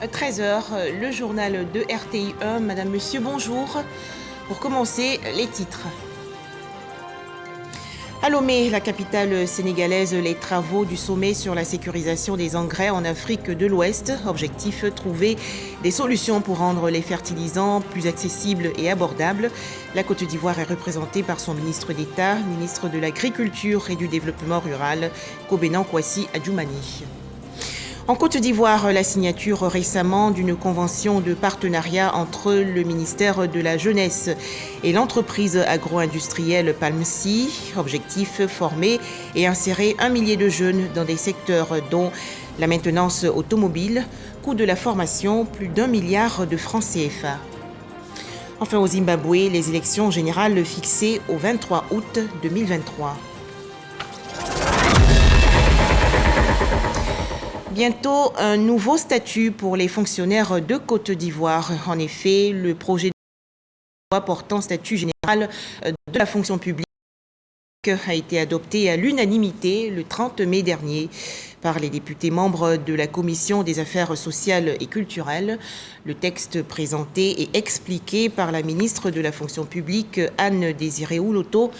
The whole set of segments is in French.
13h, le journal de RTI1. Madame, Monsieur, bonjour. Pour commencer, les titres. À Lomé, la capitale sénégalaise, les travaux du sommet sur la sécurisation des engrais en Afrique de l'Ouest. Objectif, trouver des solutions pour rendre les fertilisants plus accessibles et abordables. La Côte d'Ivoire est représentée par son ministre d'État, ministre de l'Agriculture et du Développement rural, Kobenan Kwasi Adjoumani. En Côte d'Ivoire, la signature récemment d'une convention de partenariat entre le ministère de la Jeunesse et l'entreprise agro-industrielle Palmsi. Objectif, former et insérer 1 millier de jeunes dans des secteurs dont la maintenance automobile. Coût de la formation, plus d'1 milliard de francs CFA. Enfin, au Zimbabwe, les élections générales fixées au 23 août 2023. Bientôt, un nouveau statut pour les fonctionnaires de Côte d'Ivoire. En effet, le projet de loi portant statut général de la fonction publique a été adopté à l'unanimité le 30 mai dernier par les députés membres de la Commission des affaires sociales et culturelles. Le texte présenté et expliqué par la ministre de la fonction publique, Anne-Désirée Ouloto,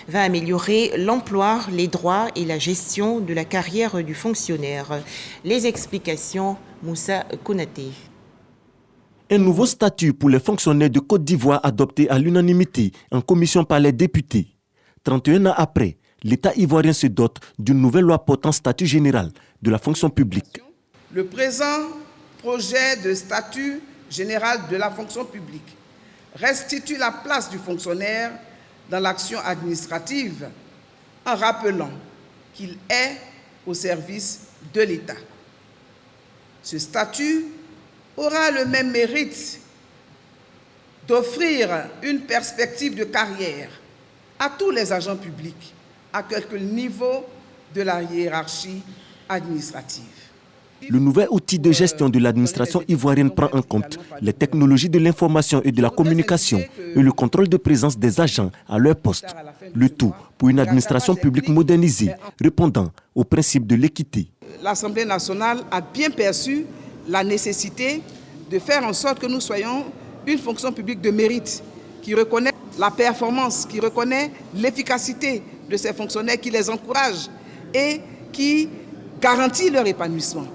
va améliorer l'emploi, les droits et la gestion de la carrière du fonctionnaire. Les explications, Moussa Konaté. Un nouveau statut pour les fonctionnaires de Côte d'Ivoire adopté à l'unanimité en commission par les députés. 31 ans après, l'État ivoirien se dote d'une nouvelle loi portant statut général de la fonction publique. Le présent projet de statut général de la fonction publique restitue la place du fonctionnaire dans l'action administrative en rappelant qu'il est au service de l'État. Ce statut aura le même mérite d'offrir une perspective de carrière à tous les agents publics, à quelque niveau de la hiérarchie administrative. Le nouvel outil de gestion de l'administration ivoirienne prend en compte les technologies de l'information et de la communication et le contrôle de présence des agents à leur poste. Le tout pour une administration publique modernisée, répondant au principe de l'équité. L'Assemblée nationale a bien perçu la nécessité de faire en sorte que nous soyons une fonction publique de mérite qui reconnaît la performance, qui reconnaît l'efficacité de ces fonctionnaires, qui les encourage et qui garantit leur épanouissement.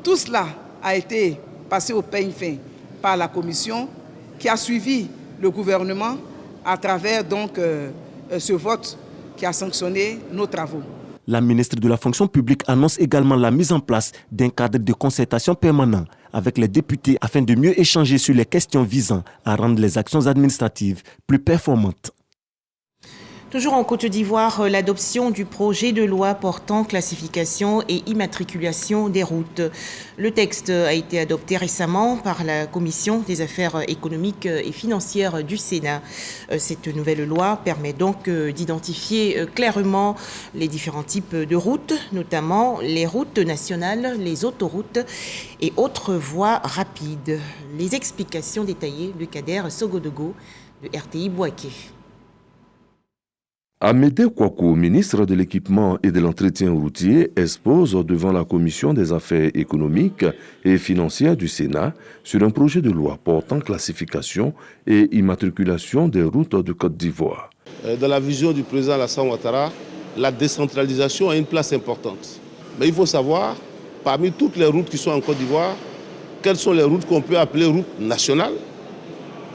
Tout cela a été passé au peigne fin par la Commission qui a suivi le gouvernement à travers donc ce vote qui a sanctionné nos travaux. La ministre de la fonction publique annonce également la mise en place d'un cadre de concertation permanent avec les députés afin de mieux échanger sur les questions visant à rendre les actions administratives plus performantes. Toujours en Côte d'Ivoire, l'adoption du projet de loi portant classification et immatriculation des routes. Le texte a été adopté récemment par la Commission des affaires économiques et financières du Sénat. Cette nouvelle loi permet donc d'identifier clairement les différents types de routes, notamment les routes nationales, les autoroutes et autres voies rapides. Les explications détaillées de Kader Sogodogo de RTI Bouaké. Amédée Kouakou, ministre de l'Équipement et de l'Entretien routier, expose devant la Commission des affaires économiques et financières du Sénat sur un projet de loi portant classification et immatriculation des routes de Côte d'Ivoire. Dans la vision du président Alassane Ouattara, la décentralisation a une place importante. Mais il faut savoir, parmi toutes les routes qui sont en Côte d'Ivoire, quelles sont les routes qu'on peut appeler routes nationales,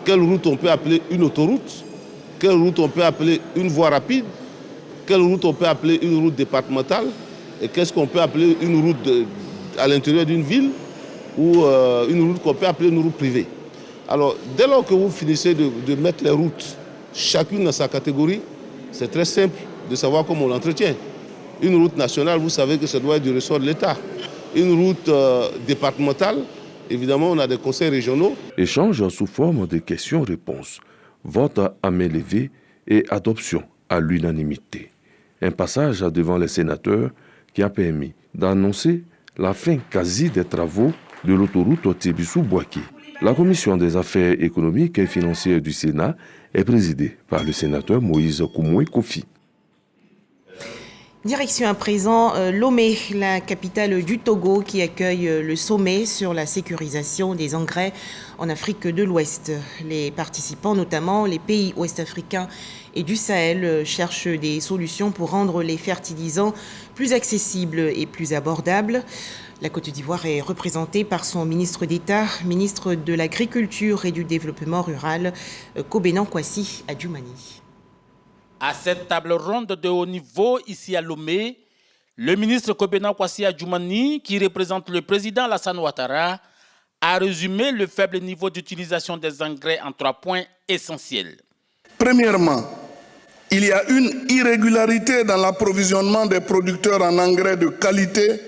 quelles routes on peut appeler une autoroute, quelle route on peut appeler une voie rapide, quelle route on peut appeler une route départementale, et qu'est-ce qu'on peut appeler une route à l'intérieur d'une ville ou une route qu'on peut appeler une route privée. Alors, dès lors que vous finissez de mettre les routes, chacune dans sa catégorie, c'est très simple de savoir comment on l'entretient. Une route nationale, vous savez que ça doit être du ressort de l'État. Une route départementale, évidemment, on a des conseils régionaux. Échange sous forme de questions-réponses. Vote à main levée et adoption à l'unanimité. Un passage devant les sénateurs qui a permis d'annoncer la fin quasi des travaux de l'autoroute Tébissou-Bouaké. La Commission des affaires économiques et financières du Sénat est présidée par le sénateur Moïse Koumoué Kofi. Direction à présent Lomé, la capitale du Togo, qui accueille le sommet sur la sécurisation des engrais en Afrique de l'Ouest. Les participants, notamment les pays ouest-africains et du Sahel, cherchent des solutions pour rendre les fertilisants plus accessibles et plus abordables. La Côte d'Ivoire est représentée par son ministre d'État, ministre de l'Agriculture et du Développement rural, Kobenan Kwasi Adjoumani. À cette table ronde de haut niveau, ici à Lomé, le ministre Kobenan Kwasi Adjoumani, qui représente le président Alassane Ouattara, a résumé le faible niveau d'utilisation des engrais en 3 points essentiels. Premièrement, il y a une irrégularité dans l'approvisionnement des producteurs en engrais de qualité,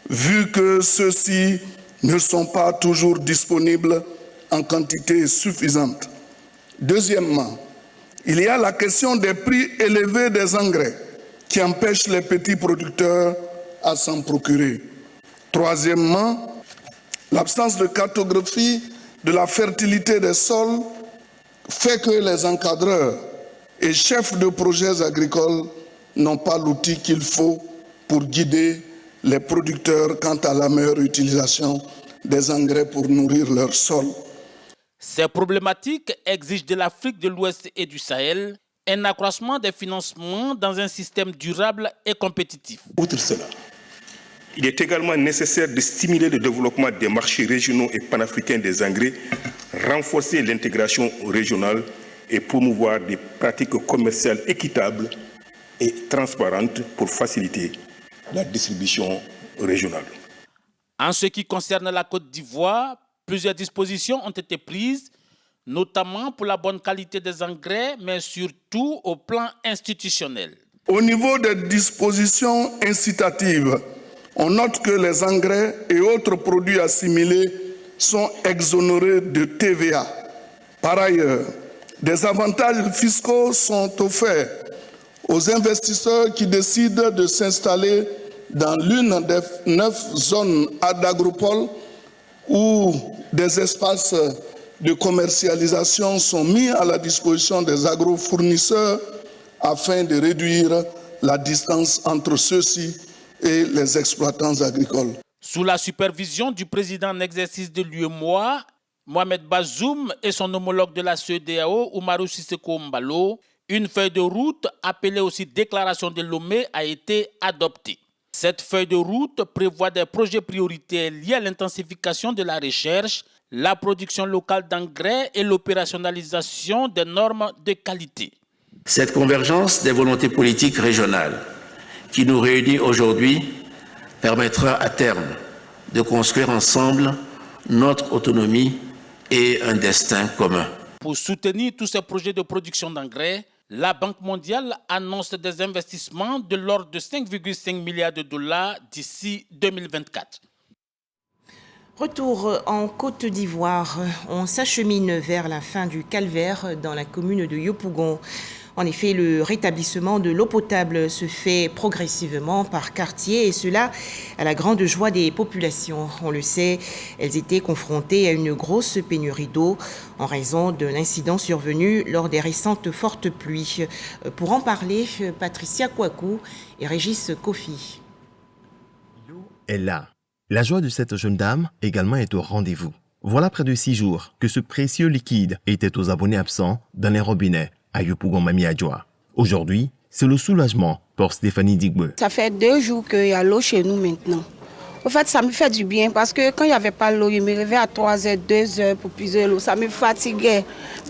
vu que ceux-ci ne sont pas toujours disponibles en quantité suffisante. Deuxièmement, il y a la question des prix élevés des engrais qui empêchent les petits producteurs à s'en procurer. Troisièmement, l'absence de cartographie de la fertilité des sols fait que les encadreurs et chefs de projets agricoles n'ont pas l'outil qu'il faut pour guider les producteurs quant à la meilleure utilisation des engrais pour nourrir leurs sols. Ces problématiques exigent de l'Afrique de l'Ouest et du Sahel un accroissement des financements dans un système durable et compétitif. Outre cela, il est également nécessaire de stimuler le développement des marchés régionaux et panafricains des engrais, renforcer l'intégration régionale et promouvoir des pratiques commerciales équitables et transparentes pour faciliter la distribution régionale. En ce qui concerne la Côte d'Ivoire, plusieurs dispositions ont été prises, notamment pour la bonne qualité des engrais, mais surtout au plan institutionnel. Au niveau des dispositions incitatives, on note que les engrais et autres produits assimilés sont exonérés de TVA. Par ailleurs, des avantages fiscaux sont offerts aux investisseurs qui décident de s'installer dans l'une des 9 zones d'agropole où des espaces de commercialisation sont mis à la disposition des agrofournisseurs afin de réduire la distance entre ceux-ci et les exploitants agricoles. Sous la supervision du président en exercice de l'UEMOA, Mohamed Bazoum et son homologue de la CEDEAO, Oumarou Sissoko Mbalo, une feuille de route, appelée aussi déclaration de Lomé, a été adoptée. Cette feuille de route prévoit des projets prioritaires liés à l'intensification de la recherche, la production locale d'engrais et l'opérationnalisation des normes de qualité. Cette convergence des volontés politiques régionales qui nous réunit aujourd'hui permettra à terme de construire ensemble notre autonomie et un destin commun. Pour soutenir tous ces projets de production d'engrais, la Banque mondiale annonce des investissements de l'ordre de 5,5 milliards de dollars d'ici 2024. Retour en Côte d'Ivoire, on s'achemine vers la fin du calvaire dans la commune de Yopougon. En effet, le rétablissement de l'eau potable se fait progressivement par quartier et cela à la grande joie des populations. On le sait, elles étaient confrontées à une grosse pénurie d'eau en raison d'un incident survenu lors des récentes fortes pluies. Pour en parler, Patricia Kouakou et Régis Kofi. L'eau est là. La joie de cette jeune dame également est au rendez-vous. Voilà près de 6 jours que ce précieux liquide était aux abonnés absents dans les robinets à Yopougon-Mami-Adjoa. Aujourd'hui, c'est le soulagement pour Stéphanie Digbe. Ça fait 2 jours qu'il y a l'eau chez nous maintenant. En fait, ça me fait du bien parce que quand il n'y avait pas l'eau, il me réveillait à 3h, 2h pour puiser l'eau. Ça me fatiguait.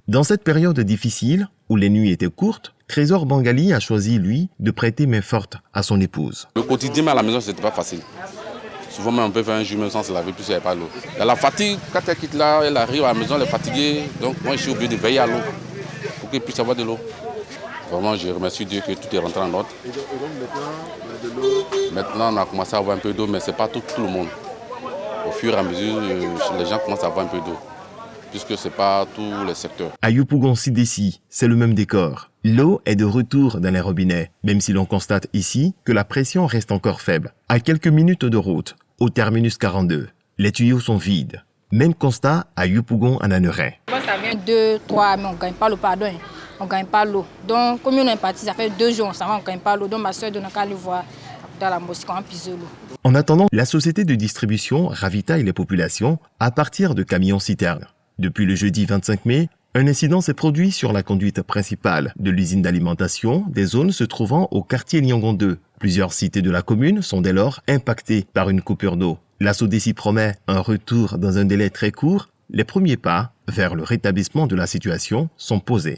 Dans cette période difficile, où les nuits étaient courtes, Trésor Bangali a choisi, lui, de prêter main forte à son épouse. Le quotidien à la maison, c'était pas facile. Souvent, même on peut faire un jour même sans se laver, plus il n'y avait pas l'eau. Il y a la fatigue, quand elle quitte là, elle arrive à la maison, elle est fatiguée. Donc moi, je suis obligé de veiller à l'eau pour qu'elle puisse avoir de l'eau. Vraiment, je remercie Dieu que tout est rentré en ordre. Maintenant, on a commencé à avoir un peu d'eau, mais ce n'est pas tout le monde. Au fur et à mesure, les gens commencent à avoir un peu d'eau, puisque ce n'est pas tous les secteurs. À Yopougon-Sidessi, c'est le même décor. L'eau est de retour dans les robinets, même si l'on constate ici que la pression reste encore faible. À quelques minutes de route, au terminus 42, les tuyaux sont vides. Même constat à Yopougon-Ananeret. Ça vient 2, 3, mais on ne gagne pas le pardon. on ne gagne pas l'eau. Donc, comme on est parti, ça fait 2 jours, on ne gagne pas l'eau. Donc, ma soeur donne qu'à aller voir dans la mosquée, on pise l'eau. En attendant, la société de distribution ravitaille les populations à partir de camions-citernes. Depuis le jeudi 25 mai, un incident s'est produit sur la conduite principale de l'usine d'alimentation des zones se trouvant au quartier Liangon 2. Plusieurs cités de la commune sont dès lors impactées par une coupure d'eau. La SODECI promet un retour dans un délai très court. Les premiers pas vers le rétablissement de la situation sont posés.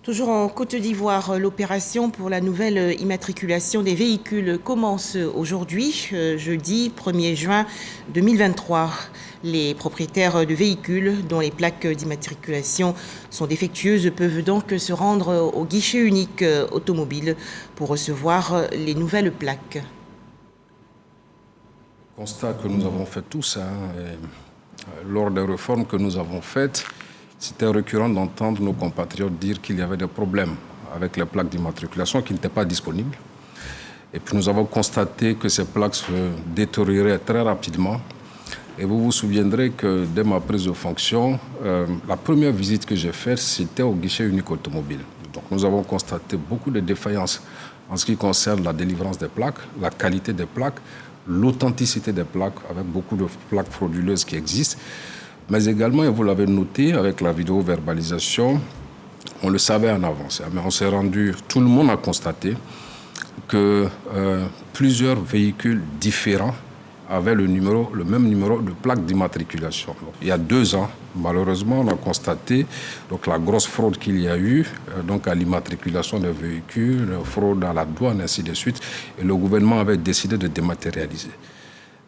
Toujours en Côte d'Ivoire, l'opération pour la nouvelle immatriculation des véhicules commence aujourd'hui, jeudi 1er juin 2023. Les propriétaires de véhicules dont les plaques d'immatriculation sont défectueuses peuvent donc se rendre au guichet unique automobile pour recevoir les nouvelles plaques. Constat que nous avons fait tous, lors des réformes que nous avons faites, c'était récurrent d'entendre nos compatriotes dire qu'il y avait des problèmes avec les plaques d'immatriculation qui n'étaient pas disponibles. Et puis nous avons constaté que ces plaques se détérioraient très rapidement. Et vous vous souviendrez que dès ma prise de fonction, la première visite que j'ai faite, c'était au guichet unique automobile. Donc nous avons constaté beaucoup de défaillances en ce qui concerne la délivrance des plaques, la qualité des plaques, l'authenticité des plaques, avec beaucoup de plaques frauduleuses qui existent. Mais également, et vous l'avez noté avec la vidéo-verbalisation, on le savait en avance. Mais on s'est rendu, tout le monde a constaté que plusieurs véhicules différents avaient le même numéro de plaque d'immatriculation. Il y a 2 ans, malheureusement, on a constaté donc, la grosse fraude qu'il y a eu donc, à l'immatriculation des véhicules, fraude à la douane, ainsi de suite. Et le gouvernement avait décidé de dématérialiser.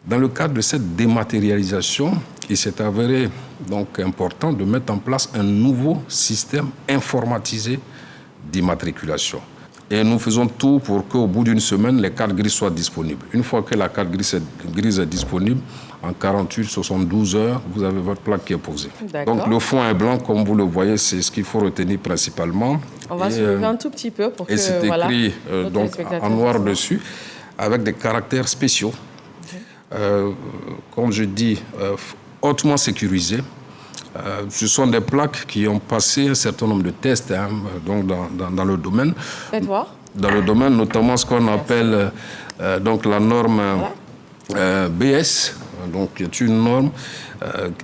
Dans le cadre de cette dématérialisation, il s'est avéré donc important de mettre en place un nouveau système informatisé d'immatriculation. Et nous faisons tout pour qu'au bout d'une semaine, les cartes grises soient disponibles. Une fois que la carte grise est disponible, en 48, 72 heures, vous avez votre plaque qui est posée. Donc le fond est blanc, comme vous le voyez, c'est ce qu'il faut retenir principalement. On va soulever un tout petit peu pour que... Et c'est écrit donc, en noir dessus, avec des caractères spéciaux. Comme je dis, hautement sécurisées. Ce sont des plaques qui ont passé un certain nombre de tests donc dans le domaine. Faites voir. Dans le domaine, notamment ce qu'on appelle donc la norme BS, donc qui est une norme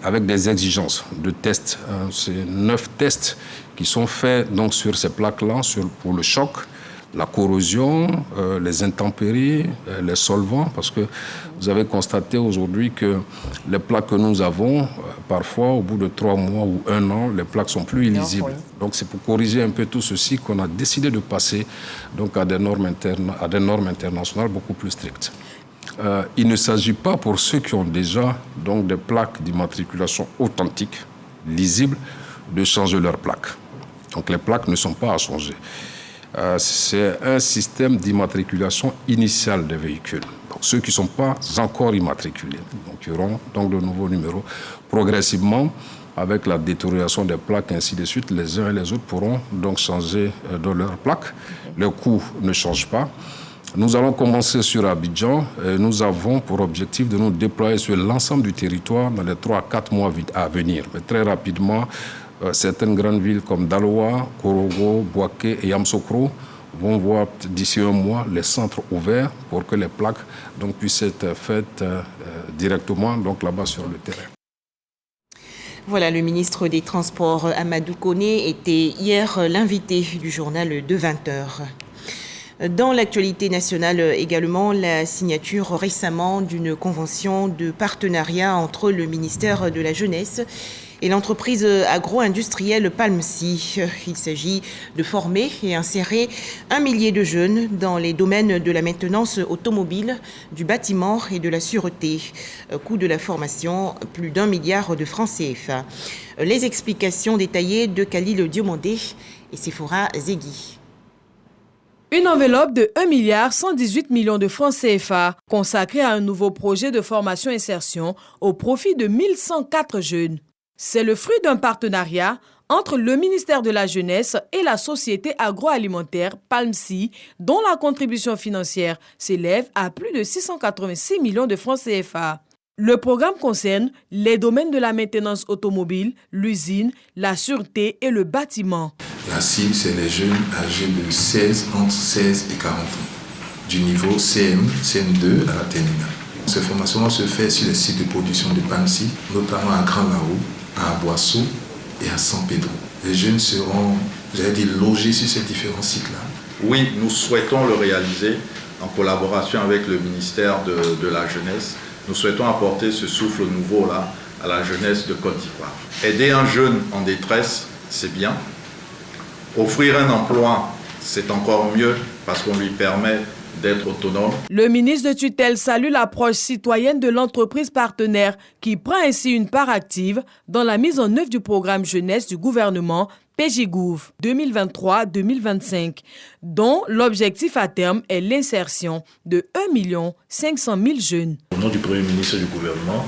avec des exigences de tests. C'est 9 tests qui sont faits donc, sur ces plaques-là pour le choc, la corrosion, les intempéries, les solvants, parce que vous avez constaté aujourd'hui que les plaques que nous avons, parfois, au bout de 3 mois ou 1 an, les plaques sont plus illisibles. Oui. Donc c'est pour corriger un peu tout ceci qu'on a décidé de passer donc, à des normes internationales beaucoup plus strictes. Il ne s'agit pas pour ceux qui ont déjà donc, des plaques d'immatriculation authentiques, lisibles, de changer leurs plaques. Donc les plaques ne sont pas à changer. C'est un système d'immatriculation initiale des véhicules. Donc, ceux qui ne sont pas encore immatriculés, donc, ils auront donc de nouveaux numéros. Progressivement, avec la détérioration des plaques, ainsi de suite, les uns et les autres pourront donc changer de leurs plaques. Le coût ne change pas. Nous allons commencer sur Abidjan. Et nous avons pour objectif de nous déployer sur l'ensemble du territoire dans les 3 à 4 mois à venir. Mais très rapidement, certaines grandes villes comme Daloa, Korogo, Bouaké et Yamoussoukro vont voir d'ici 1 mois les centres ouverts pour que les plaques donc, puissent être faites directement donc, là-bas sur le terrain. Voilà, le ministre des Transports Amadou Koné était hier l'invité du journal de 20h. Dans l'actualité nationale également, la signature récemment d'une convention de partenariat entre le ministère de la Jeunesse et l'entreprise agro-industrielle Palmsy. Il s'agit de former et insérer 1 millier de jeunes dans les domaines de la maintenance automobile, du bâtiment et de la sûreté. Coût de la formation, plus d'1 milliard de francs CFA. Les explications détaillées de Khalil Diomandé et Sephora Zegui. Une enveloppe de 1,118 milliard de francs CFA consacrée à un nouveau projet de formation-insertion au profit de 1104 jeunes. C'est le fruit d'un partenariat entre le ministère de la Jeunesse et la société agroalimentaire Palmsy, dont la contribution financière s'élève à plus de 686 millions de francs CFA. Le programme concerne les domaines de la maintenance automobile, l'usine, la sûreté et le bâtiment. La cible, c'est les jeunes âgés de entre 16 et 40 ans, du niveau CM, CM2 à la terminale. Cette formation se fait sur les sites de production de Pansi, notamment à Grand Lao, à Boisseau et à San Pedro. Les jeunes seront, logés sur ces différents sites-là. Oui, nous souhaitons le réaliser en collaboration avec le ministère de la Jeunesse. Nous souhaitons apporter ce souffle nouveau-là à la jeunesse de Côte d'Ivoire. Aider un jeune en détresse, c'est bien. Offrir un emploi, c'est encore mieux parce qu'on lui permet d'être autonome. Le ministre de tutelle salue l'approche citoyenne de l'entreprise partenaire qui prend ainsi une part active dans la mise en œuvre du programme jeunesse du gouvernement PJGouv 2023-2025, dont l'objectif à terme est l'insertion de 1 500 000 jeunes. Au nom du Premier ministre du gouvernement,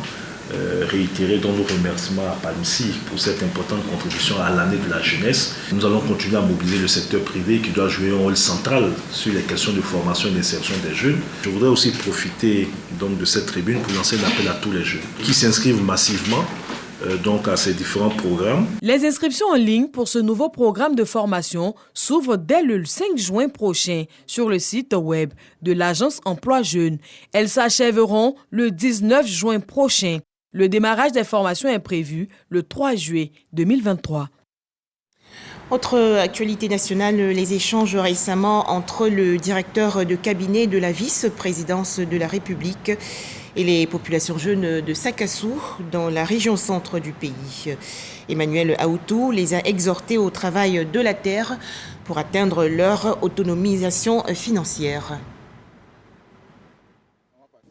réitérer donc nos remerciements à PAMSI pour cette importante contribution à l'année de la jeunesse. Nous allons continuer à mobiliser le secteur privé qui doit jouer un rôle central sur les questions de formation et d'insertion des jeunes. Je voudrais aussi profiter donc de cette tribune pour lancer un appel à tous les jeunes qui s'inscrivent massivement donc à ces différents programmes. Les inscriptions en ligne pour ce nouveau programme de formation s'ouvrent dès le 5 juin prochain sur le site web de l'Agence Emploi Jeunes. Elles s'achèveront le 19 juin prochain. Le démarrage des formations est prévu le 3 juillet 2023. Autre actualité nationale, les échanges récemment entre le directeur de cabinet de la vice-présidence de la République et les populations jeunes de Sakassou, dans la région centre du pays. Emmanuel Aoutou les a exhortés au travail de la terre pour atteindre leur autonomisation financière.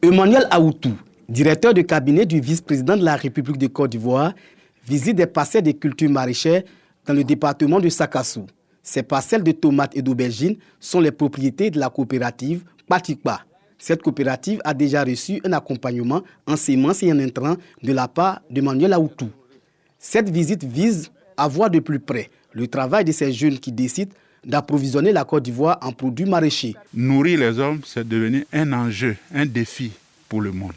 Emmanuel Aoutou, directeur de cabinet du vice-président de la République de Côte d'Ivoire, visite des parcelles de culture maraîchère dans le département de Sakassou. Ces parcelles de tomates et d'aubergines sont les propriétés de la coopérative Patikpa. Cette coopérative a déjà reçu un accompagnement en semences et en intrants de la part d'Emmanuel Aoutou. Cette visite vise à voir de plus près le travail de ces jeunes qui décident d'approvisionner la Côte d'Ivoire en produits maraîchers. Nourrir les hommes, c'est devenu un enjeu, un défi pour le monde.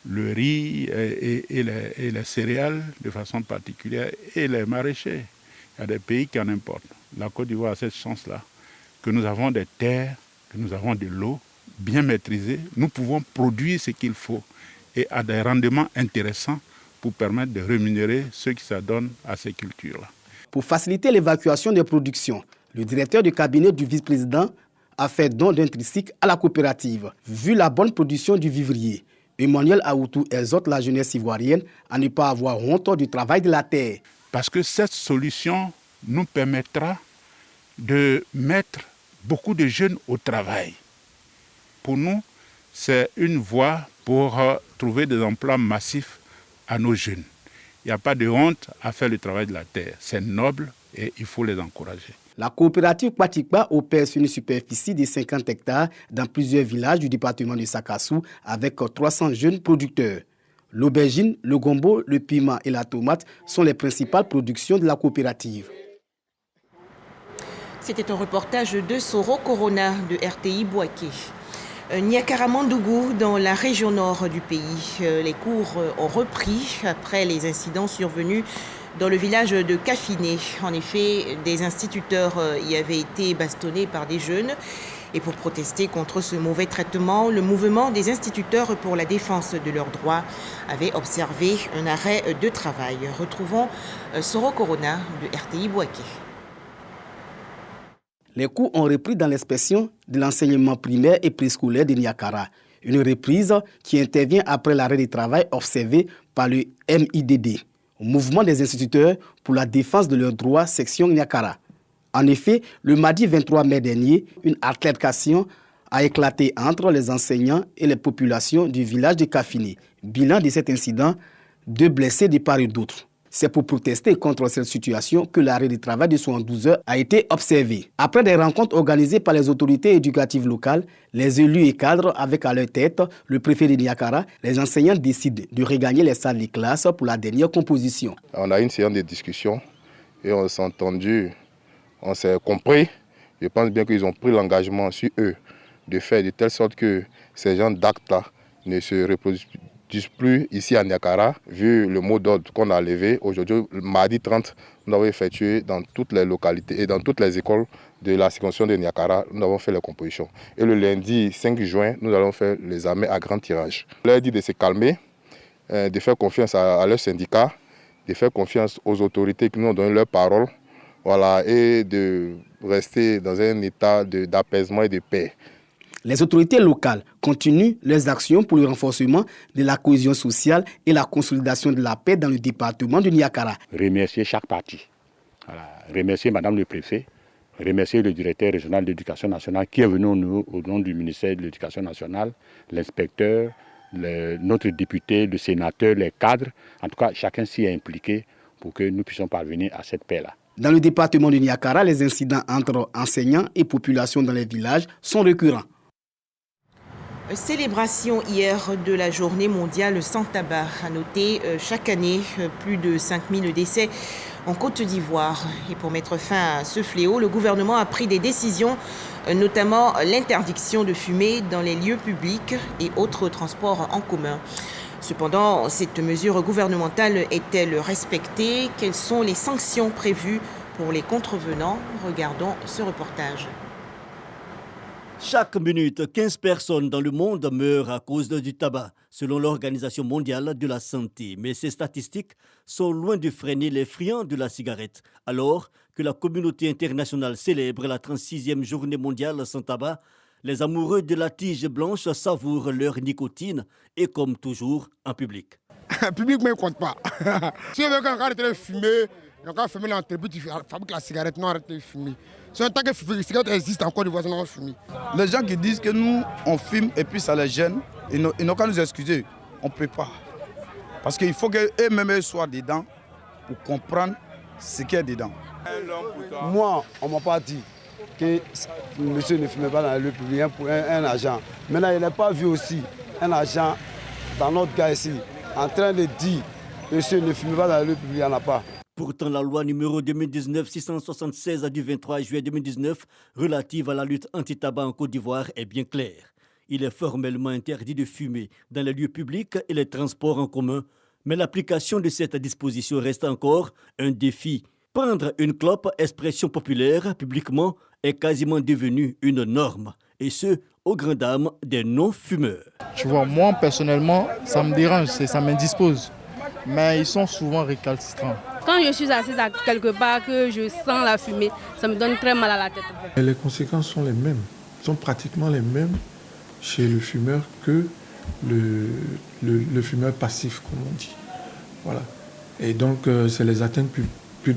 Le riz et les céréales de façon particulière et les maraîchers. Il y a des pays qui en importent. La Côte d'Ivoire a cette chance-là, que nous avons des terres, que nous avons de l'eau bien maîtrisée. Nous pouvons produire ce qu'il faut et à des rendements intéressants pour permettre de rémunérer ceux qui s'adonnent à ces cultures-là. Pour faciliter l'évacuation des productions, le directeur de cabinet du vice-président a fait don d'un tricycle à la coopérative. Vu la bonne production du vivrier, Emmanuel Aoutou exhorte la jeunesse ivoirienne à ne pas avoir honte du travail de la terre. Parce que cette solution nous permettra de mettre beaucoup de jeunes au travail. Pour nous, c'est une voie pour trouver des emplois massifs à nos jeunes. Il n'y a pas de honte à faire le travail de la terre. C'est noble et il faut les encourager. La coopérative Patikpa opère sur une superficie de 50 hectares dans plusieurs villages du département de Sakassou avec 300 jeunes producteurs. L'aubergine, le gombo, le piment et la tomate sont les principales productions de la coopérative. C'était un reportage de Soro Corona de RTI Bouaké. Niakaramandougou, dans la région nord du pays. Les cours ont repris après les incidents survenus dans le village de Kafiné. En effet, des instituteurs y avaient été bastonnés par des jeunes. Et pour protester contre ce mauvais traitement, le mouvement des instituteurs pour la défense de leurs droits avait observé un arrêt de travail. Retrouvons Soro Corona de RTI Bouaké. Les cours ont repris dans l'inspection de l'enseignement primaire et préscolaire de Niakara. Une reprise qui intervient après l'arrêt de travail observé par le MIDD, Mouvement des instituteurs pour la défense de leurs droits, section Niakara. En effet, le mardi 23 mai dernier, une altercation a éclaté entre les enseignants et les populations du village de Kafiné. Bilan de cet incident, 2 blessés de part et d'autre. C'est pour protester contre cette situation que l'arrêt de travail de 72 heures a été observé. Après des rencontres organisées par les autorités éducatives locales, les élus et cadres avec à leur tête le préfet de Niakara, les enseignants décident de regagner les salles de classe pour la dernière composition. On a une séance de discussion et on s'est entendu, on s'est compris. Je pense bien qu'ils ont pris l'engagement sur eux de faire de telle sorte que ces gens d'actes-là ne se reproduisent n'utilisent plus ici à Niakara, vu le mot d'ordre qu'on a levé. Aujourd'hui, mardi 30, nous avons effectué dans toutes les localités et dans toutes les écoles de la circonscription de Niakara, nous avons fait les compositions. Et le lundi 5 juin, nous allons faire les armées à grand tirage. Je leur ai dit de se calmer, de faire confiance à leurs syndicats, de faire confiance aux autorités qui nous ont donné leur parole, voilà, et de rester dans un état d'apaisement et de paix. Les autorités locales continuent leurs actions pour le renforcement de la cohésion sociale et la consolidation de la paix dans le département de Niakara. Remercier chaque parti. Voilà. Remercier Madame le Préfet, remercier le directeur régional de l'éducation nationale qui est venu au nom du ministère de l'Éducation nationale, l'inspecteur, notre député, le sénateur, les cadres. En tout cas, chacun s'y est impliqué pour que nous puissions parvenir à cette paix-là. Dans le département de Niakara, les incidents entre enseignants et population dans les villages sont récurrents. Célébration hier de la journée mondiale sans tabac. À noter chaque année plus de 5000 décès en Côte d'Ivoire. Et pour mettre fin à ce fléau, le gouvernement a pris des décisions, notamment l'interdiction de fumer dans les lieux publics et autres transports en commun. Cependant, cette mesure gouvernementale est-elle respectée? Quelles sont les sanctions prévues pour les contrevenants? Regardons ce reportage. Chaque minute, 15 personnes dans le monde meurent à cause du tabac, selon l'Organisation mondiale de la santé. Mais ces statistiques sont loin de freiner les friands de la cigarette. Alors que la communauté internationale célèbre la 36e journée mondiale sans tabac, les amoureux de la tige blanche savourent leur nicotine et comme toujours en public. Le public ne compte pas. Si on veut qu'on arrête de fumer, on va fumer l'entreprise qui fabrique la cigarette, non arrête de fumer. Si on tant que la cigarette existe encore, on va fumer. Les gens qui disent que nous, on fume et puis ça les gêne, ils n'ont qu'à nous excuser. On ne peut pas. Parce qu'il faut qu'eux-mêmes soient dedans pour comprendre ce qu'il y a dedans. Moi, on ne m'a pas dit que monsieur ne fumait pas dans le public pour un agent. Maintenant, il n'a pas vu aussi un agent dans notre cas ici en train de dire monsieur ne fumez pas dans le public, il n'y en a pas. Pourtant, la loi numéro 2019-676 du 23 juillet 2019 relative à la lutte anti-tabac en Côte d'Ivoire est bien claire. Il est formellement interdit de fumer dans les lieux publics et les transports en commun, mais l'application de cette disposition reste encore un défi. Prendre une clope, expression populaire, publiquement, est quasiment devenu une norme, et ce, aux grandes dames des non-fumeurs. Tu vois, moi, personnellement, ça me dérange, ça m'indispose, mais ils sont souvent récalcitrants. Quand je suis assise à quelque part, que je sens la fumée, ça me donne très mal à la tête. Et les conséquences sont les mêmes, sont pratiquement les mêmes chez le fumeur que le fumeur passif, comme on dit. Voilà. Et donc, c'est les atteintes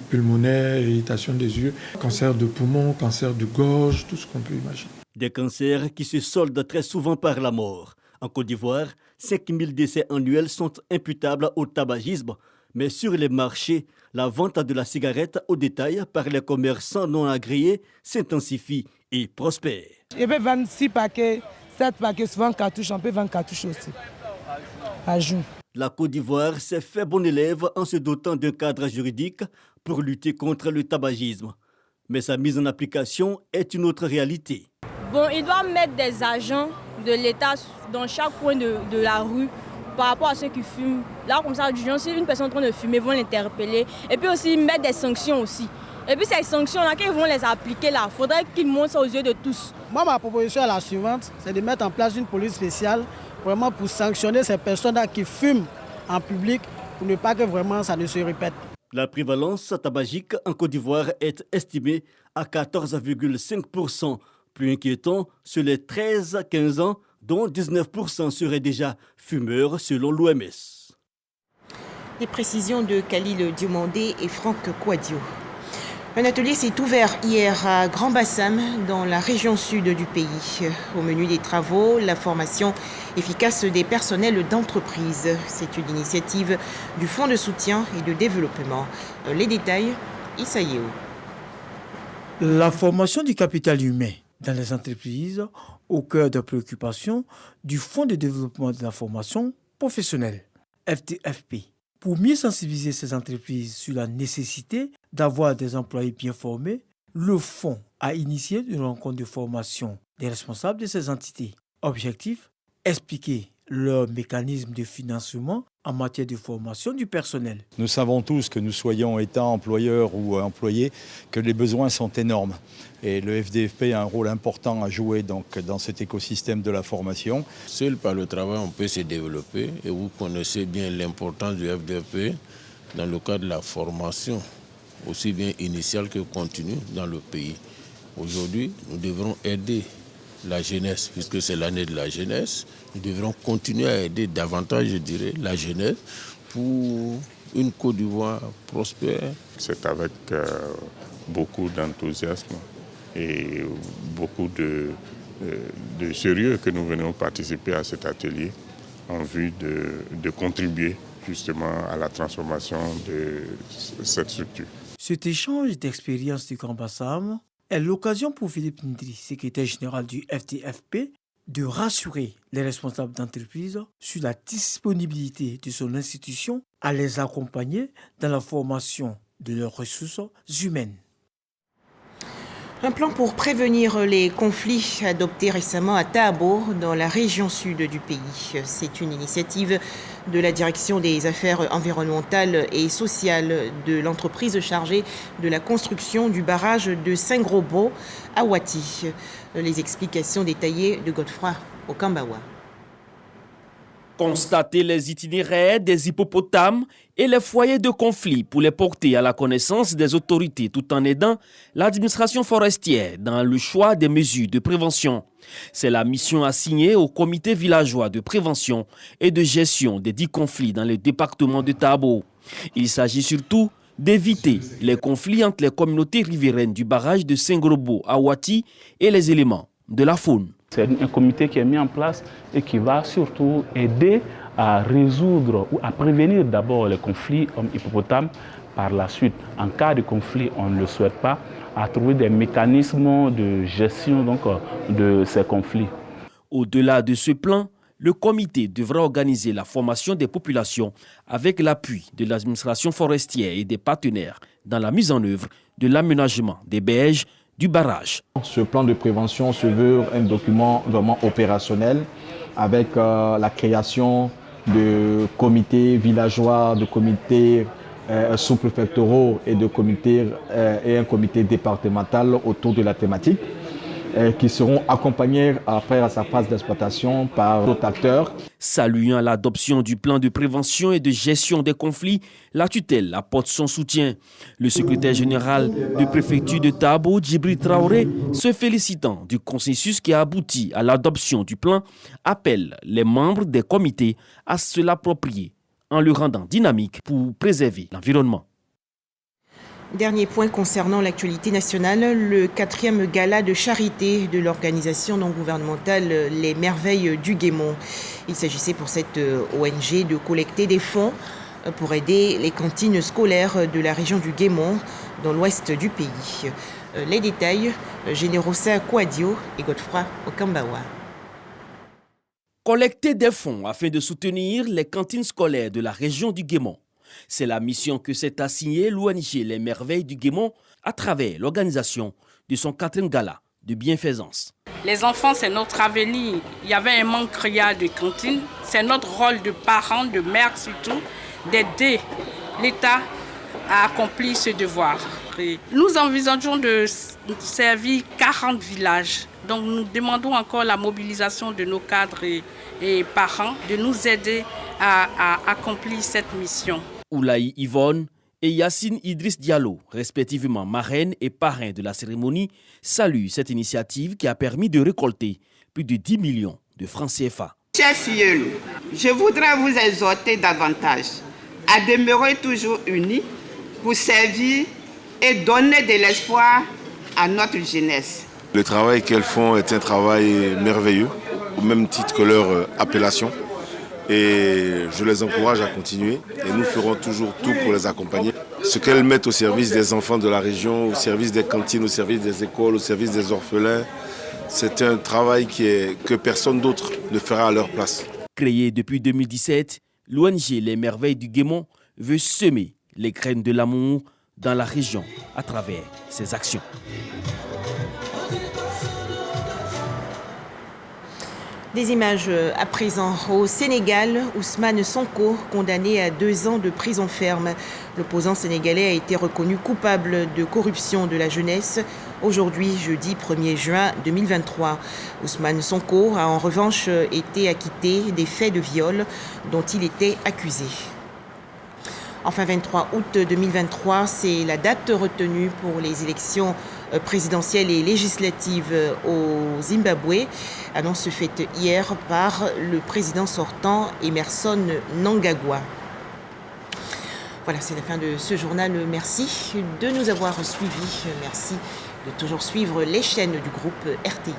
pulmonaires, irritation des yeux, cancer de poumon, cancer de gorge, tout ce qu'on peut imaginer. Des cancers qui se soldent très souvent par la mort. En Côte d'Ivoire, 5000 décès annuels sont imputables au tabagisme. Mais sur les marchés, la vente de la cigarette au détail par les commerçants non agréés s'intensifie et prospère. Je peux vendre 6 paquets, 7 paquets, souvent cartouches, on peut vendre cartouches aussi, à jour. La Côte d'Ivoire s'est fait bon élève en se dotant d'un cadre juridique pour lutter contre le tabagisme. Mais sa mise en application est une autre réalité. Bon, il doit mettre des agents de l'État dans chaque coin de la rue par rapport à ceux qui fument. Là, comme ça, du genre, si une personne est en train de fumer, ils vont l'interpeller. Et puis aussi, mettre des sanctions aussi. Et puis ces sanctions-là, quand ils vont les appliquer là, il faudrait qu'ils montrent ça aux yeux de tous. Moi, ma proposition est la suivante, c'est de mettre en place une police spéciale vraiment pour sanctionner ces personnes-là qui fument en public pour ne pas que vraiment ça ne se répète. La prévalence tabagique en Côte d'Ivoire est estimée à 14,5%. Plus inquiétant, sur les 13-15 ans, dont 19% seraient déjà fumeurs selon l'OMS. Des précisions de Khalil Diomandé et Franck Kouadio. Un atelier s'est ouvert hier à Grand Bassam, dans la région sud du pays. Au menu des travaux, la formation efficace des personnels d'entreprise. C'est une initiative du Fonds de soutien et de développement. Les détails, Issa Yeo. La formation du capital humain dans les entreprises au cœur de préoccupations du Fonds de développement de la formation professionnelle, FDFP. Pour mieux sensibiliser ces entreprises sur la nécessité d'avoir des employés bien formés, le Fonds a initié une rencontre de formation des responsables de ces entités. Objectif, expliquer leur mécanisme de financement en matière de formation du personnel. Nous savons tous que nous soyons État, employeurs ou employés, que les besoins sont énormes. Et le FDFP a un rôle important à jouer donc, dans cet écosystème de la formation. Seul par le travail, on peut se développer. Et vous connaissez bien l'importance du FDFP dans le cadre de la formation, aussi bien initiale que continue dans le pays. Aujourd'hui, nous devrons aider la jeunesse, puisque c'est l'année de la jeunesse. Nous devrons continuer à aider davantage, je dirais, la jeunesse pour une Côte d'Ivoire prospère. C'est avec beaucoup d'enthousiasme et beaucoup de sérieux que nous venons participer à cet atelier en vue de contribuer justement à la transformation de cette structure. Cet échange d'expériences du Grand Bassam est l'occasion pour Philippe Ndri, secrétaire général du FDFP, de rassurer les responsables d'entreprise sur la disponibilité de son institution à les accompagner dans la formation de leurs ressources humaines. Un plan pour prévenir les conflits adopté récemment à Tabo, dans la région sud du pays. C'est une initiative de la direction des affaires environnementales et sociales de l'entreprise chargée de la construction du barrage de Saint-Grobo à Wati. Les explications détaillées de Godefroy Okambawa. Constater les itinéraires des hippopotames et les foyers de conflit pour les porter à la connaissance des autorités tout en aidant l'administration forestière dans le choix des mesures de prévention. C'est la mission assignée au comité villageois de prévention et de gestion des 10 conflits dans le département de Tabo. Il s'agit surtout d'éviter les conflits entre les communautés riveraines du barrage de Saint-Grobo à Wati et les éléments de la faune. C'est un comité qui est mis en place et qui va surtout aider à résoudre ou à prévenir d'abord les conflits hommes-hippopotames. Par la suite, en cas de conflit, on ne le souhaite pas, à trouver des mécanismes de gestion donc, de ces conflits. Au-delà de ce plan, le comité devra organiser la formation des populations avec l'appui de l'administration forestière et des partenaires dans la mise en œuvre de l'aménagement des berges du barrage. Ce plan de prévention se veut un document vraiment opérationnel avec la création de comités villageois, de comités sous-préfectoraux et de comités et un comité départemental autour de la thématique qui seront accompagnés après à sa phase d'exploitation par d'autres acteurs. Saluant l'adoption du plan de prévention et de gestion des conflits, la tutelle apporte son soutien. Le secrétaire général de préfecture de Tabo, Djibril Traoré, se félicitant du consensus qui a abouti à l'adoption du plan, appelle les membres des comités à se l'approprier en le rendant dynamique pour préserver l'environnement. Dernier point concernant l'actualité nationale, le 4e gala de charité de l'organisation non gouvernementale Les Merveilles du Guémont. Il s'agissait pour cette ONG de collecter des fonds pour aider les cantines scolaires de la région du Guémont, dans l'ouest du pays. Les détails, Générosa Kouadio et Godefroy Okambawa. Collecter des fonds afin de soutenir les cantines scolaires de la région du Guémont. C'est la mission que s'est assignée l'ONG Les Merveilles du Guémont à travers l'organisation de son 4e gala de bienfaisance. Les enfants, c'est notre avenir. Il y avait un manque criard de cantines. C'est notre rôle de parents, de mères surtout, d'aider l'État à accomplir ce devoir. Nous envisageons de servir 40 villages. Donc nous demandons encore la mobilisation de nos cadres et parents de nous aider à accomplir cette mission. Oulaï Yvonne et Yacine Idriss Diallo, respectivement marraine et parrain de la cérémonie, saluent cette initiative qui a permis de récolter plus de 10 millions de francs CFA. Chers filles, je voudrais vous exhorter davantage à demeurer toujours unis pour servir et donner de l'espoir à notre jeunesse. Le travail qu'elles font est un travail merveilleux, au même titre que leur appellation. Et je les encourage à continuer et nous ferons toujours tout pour les accompagner. Ce qu'elles mettent au service des enfants de la région, au service des cantines, au service des écoles, au service des orphelins, c'est un travail que personne d'autre ne fera à leur place. Créée depuis 2017, l'ONG Les Merveilles du Guémont veut semer les graines de l'amour dans la région à travers ses actions. Des images à présent. Au Sénégal, Ousmane Sonko, condamné à 2 ans de prison ferme. L'opposant sénégalais a été reconnu coupable de corruption de la jeunesse aujourd'hui, jeudi 1er juin 2023. Ousmane Sonko a en revanche été acquitté des faits de viol dont il était accusé. Enfin, 23 août 2023, c'est la date retenue pour les élections présidentielles et législatives au Zimbabwe. Annonce faite hier par le président sortant Emmerson Mnangagwa. Voilà, c'est la fin de ce journal. Merci de nous avoir suivis. Merci de toujours suivre les chaînes du groupe RTI.